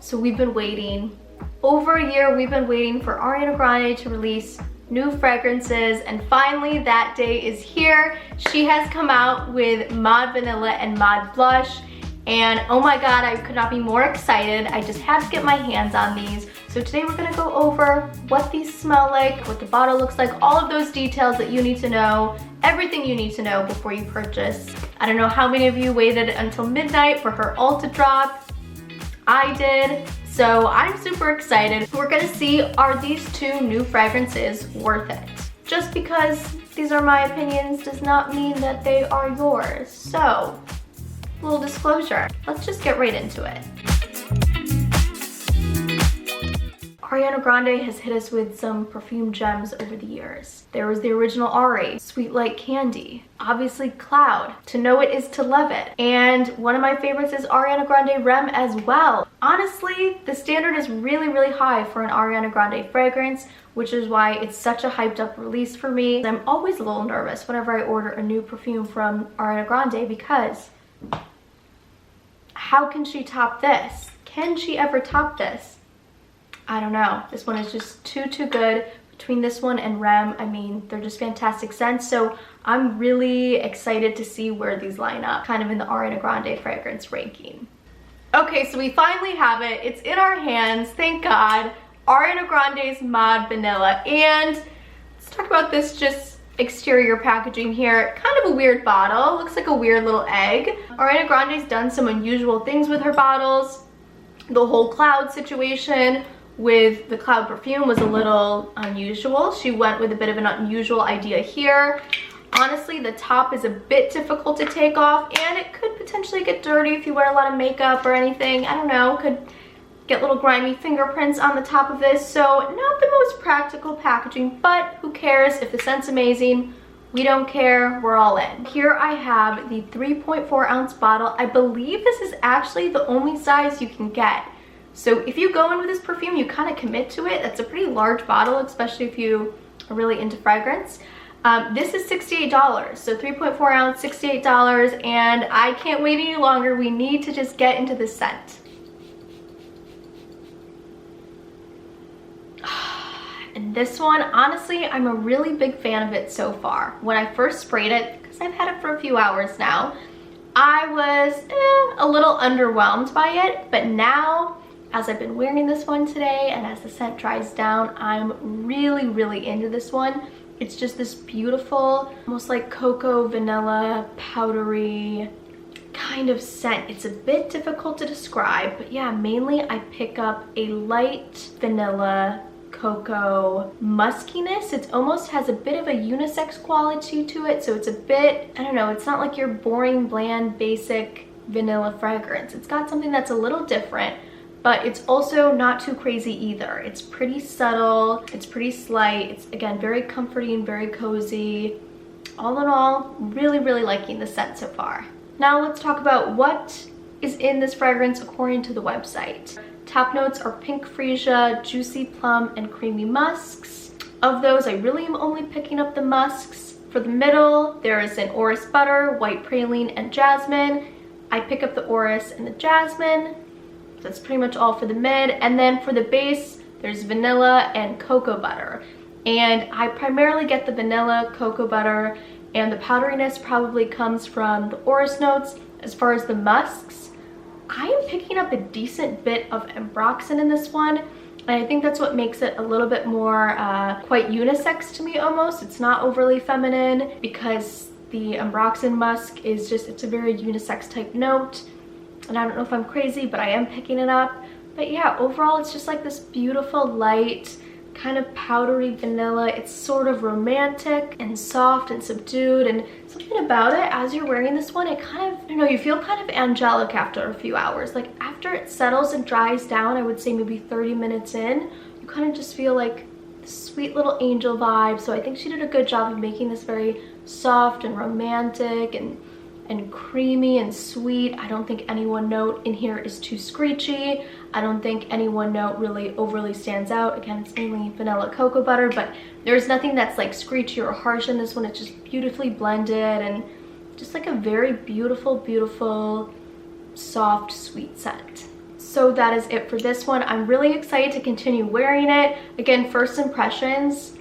So we've been waiting over a year. We've been waiting for Ariana Grande to release new fragrances, and finally that day is here. She has come out with Mod Vanilla and Mod Blush, and oh my god, I could not be more excited. I just had to get my hands on these. So today we're gonna go over what these smell like, what the bottle looks like, all of those details that you need to know, everything you need to know before you purchase. I don't know how many of you waited until midnight for her Ulta drop. I did. So I'm super excited. We're gonna see, are these two new fragrances worth it? Just because these are my opinions does not mean that they are yours. So, little disclosure, let's just get right into it. Ariana Grande has hit us with some perfume gems over the years. There was the original Ari, Sweet Like Candy, obviously Cloud, To Know It Is to Love It, and one of my favorites is Ariana Grande Rem as well. Honestly, the standard is really, really high for an Ariana Grande fragrance, which is why it's such a hyped up release for me. I'm always a little nervous whenever I order a new perfume from Ariana Grande because how can she top this? Can she ever top this? I don't know. This one is just too good. Between this one and Rem, I mean, they're just fantastic scents. So I'm really excited to see where these line up, kind of in the Ariana Grande fragrance ranking. Okay, so we finally have it. It's in our hands, thank God. Ariana Grande's Mod Vanilla. And let's talk about this just exterior packaging here. Kind of a weird bottle. Looks like a weird little egg. Ariana Grande's done some unusual things with her bottles. The whole Cloud situation with the Cloud perfume was a little unusual. She went with a bit of an unusual idea here. Honestly, the top is a bit difficult to take off, and it could potentially get dirty if you wear a lot of makeup or anything. I don't know, could get little grimy fingerprints on the top of this. So not the most practical packaging, but who cares? If the scent's amazing, we don't care, we're all in. Here I have the 3.4 ounce bottle. I believe this is actually the only size you can get. So if you go in with this perfume, you kind of commit to it. That's a pretty large bottle, especially if you are really into fragrance. This is $68, so 3.4 ounce, $68, and I can't wait any longer. We need to just get into the scent. And this one, honestly, I'm a really big fan of it so far. When I first sprayed it, because I've had it for a few hours now, I was a little underwhelmed by it, but now, as I've been wearing this one today and as the scent dries down, I'm really, really into this one. It's just this beautiful, almost like cocoa, vanilla, powdery kind of scent. It's a bit difficult to describe, but yeah, mainly I pick up a light vanilla, cocoa muskiness. It almost has a bit of a unisex quality to it, so it's a bit, I don't know, it's not like your boring, bland, basic vanilla fragrance. It's got something that's a little different, but it's also not too crazy either. It's pretty subtle, it's pretty slight, it's again very comforting, very cozy. All in all, really, really liking the scent so far. Now let's talk about what is in this fragrance according to the website. Top notes are pink freesia, juicy plum, and creamy musks. Of those, I really am only picking up the musks. For the middle, there is an orris butter, white praline, and jasmine. I pick up the orris and the jasmine. That's pretty much all for the mid. And then for the base, there's vanilla and cocoa butter. And I primarily get the vanilla, cocoa butter, and the powderiness probably comes from the orris notes. As far as the musks, I am picking up a decent bit of ambroxan in this one. And I think that's what makes it a little bit more quite unisex to me almost. It's not overly feminine because the ambroxan musk is just, it's a very unisex type note. And I don't know if I'm crazy, but I am picking it up. But yeah, overall, it's just like this beautiful, light, kind of powdery vanilla. It's sort of romantic and soft and subdued, and something about it, as you're wearing this one, it kind of, you know, you feel kind of angelic after a few hours. Like after it settles and dries down, I would say maybe 30 minutes in, you kind of just feel like this sweet little angel vibe. So I think she did a good job of making this very soft and romantic and creamy and sweet. I don't think any one note in here is too screechy. I don't think any one note really overly stands out. Again, it's mainly vanilla cocoa butter, but there's nothing that's like screechy or harsh in this one. It's just beautifully blended and just like a very beautiful, beautiful, soft, sweet scent. So that is it for this one. I'm really excited to continue wearing it. Again, first impressions,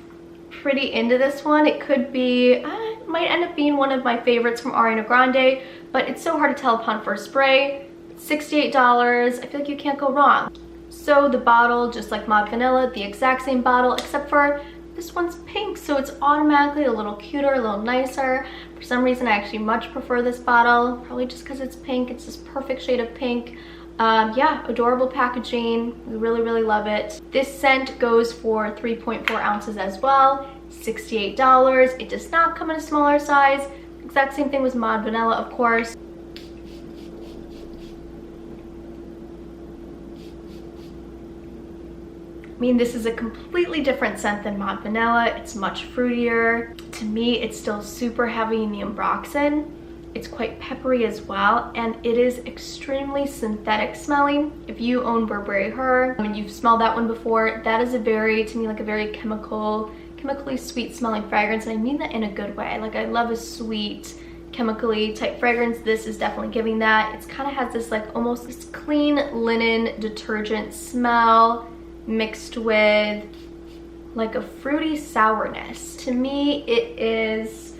pretty into this one. It could be, it might end up being one of my favorites from Ariana Grande, but it's so hard to tell upon first spray. $68, I feel like you can't go wrong. So the bottle, just like Maud Vanilla, the exact same bottle, except for this one's pink, so it's automatically a little cuter, a little nicer. For some reason, I actually much prefer this bottle, probably just because it's pink. It's this perfect shade of pink. Yeah, adorable packaging. We really, really love it. This scent goes for 3.4 ounces as well, $68. It does not come in a smaller size. Exact same thing with Maud Vanilla, of course. I mean, this is a completely different scent than Maud Vanilla. It's much fruitier. To me, it's still super heavy in the ambroxan. It's quite peppery as well, and it is extremely synthetic smelling. If you own Burberry Her and you've smelled that one before, that is a very, to me, like a very chemically sweet smelling fragrance, and I mean that in a good way. Like, I love a sweet, chemically type fragrance. This is definitely giving that. It kind of has this like almost this clean linen detergent smell mixed with like a fruity sourness. To me, it is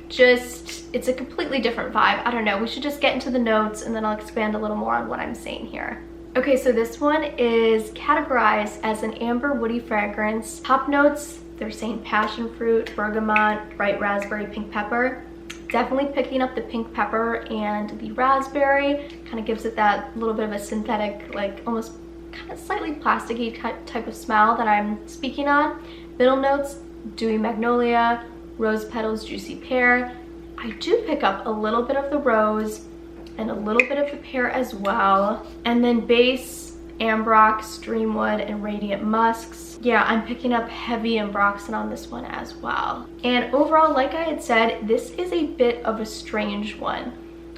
just, it's a completely different vibe. I don't know, we should just get into the notes and then I'll expand a little more on what I'm saying here. Okay, so this one is categorized as an amber woody fragrance. Top notes, they're saying passion fruit, bergamot, bright raspberry, pink pepper. Definitely picking up the pink pepper and the raspberry. Kind of gives it that little bit of a synthetic, like almost kind of slightly plasticky type of smell that I'm speaking on. Middle notes, dewy magnolia, rose petals, juicy pear. I do pick up a little bit of the rose and a little bit of the pear as well. And then base, ambrox, dreamwood, and radiant musks. Yeah, I'm picking up heavy ambroxan on this one as well. And overall, like I had said, this is a bit of a strange one.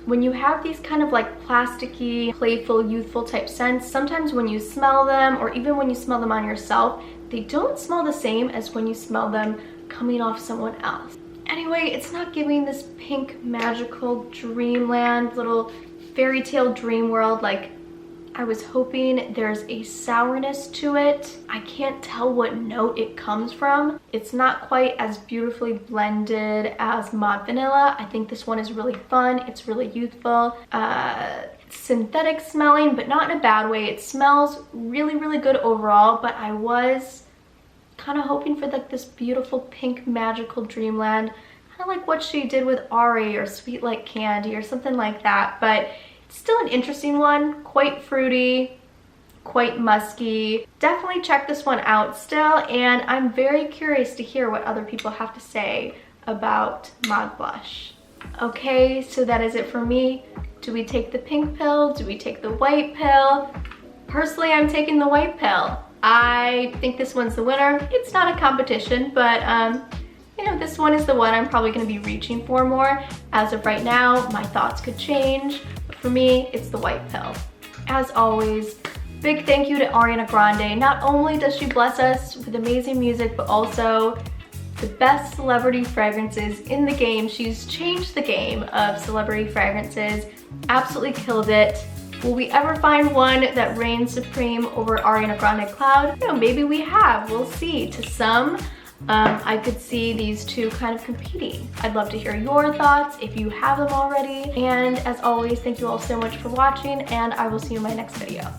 When you have these kind of like plasticky, playful, youthful type scents, sometimes when you smell them, or even when you smell them on yourself, they don't smell the same as when you smell them coming off someone else. Anyway, it's not giving this pink magical dreamland, little fairy tale dream world like I was hoping. There's a sourness to it. I can't tell what note it comes from. It's not quite as beautifully blended as Maud Vanilla. I think this one is really fun. It's really youthful. Synthetic smelling, but not in a bad way. It smells really, really good overall, but I was kind of hoping for like this beautiful pink magical dreamland, kind of like what she did with Ari or Sweet Like Candy or something like that. But still an interesting one, quite fruity, quite musky. Definitely check this one out still, and I'm very curious to hear what other people have to say about Maud Blush. Okay, so that is it for me. Do we take the pink pill? Do we take the white pill? Personally, I'm taking the white pill. I think this one's the winner. It's not a competition, but you know, this one is the one I'm probably going to be reaching for more. As of right now, my thoughts could change. For me, it's the white pill. As always, big thank you to Ariana Grande. Not only does she bless us with amazing music, but also the best celebrity fragrances in the game. She's changed the game of celebrity fragrances. Absolutely killed it. Will we ever find one that reigns supreme over Ariana Grande Cloud? You know, maybe we have. We'll see. To some, I could see these two kind of competing. I'd love to hear your thoughts if you have them already. And as always, thank you all so much for watching, and I will see you in my next video.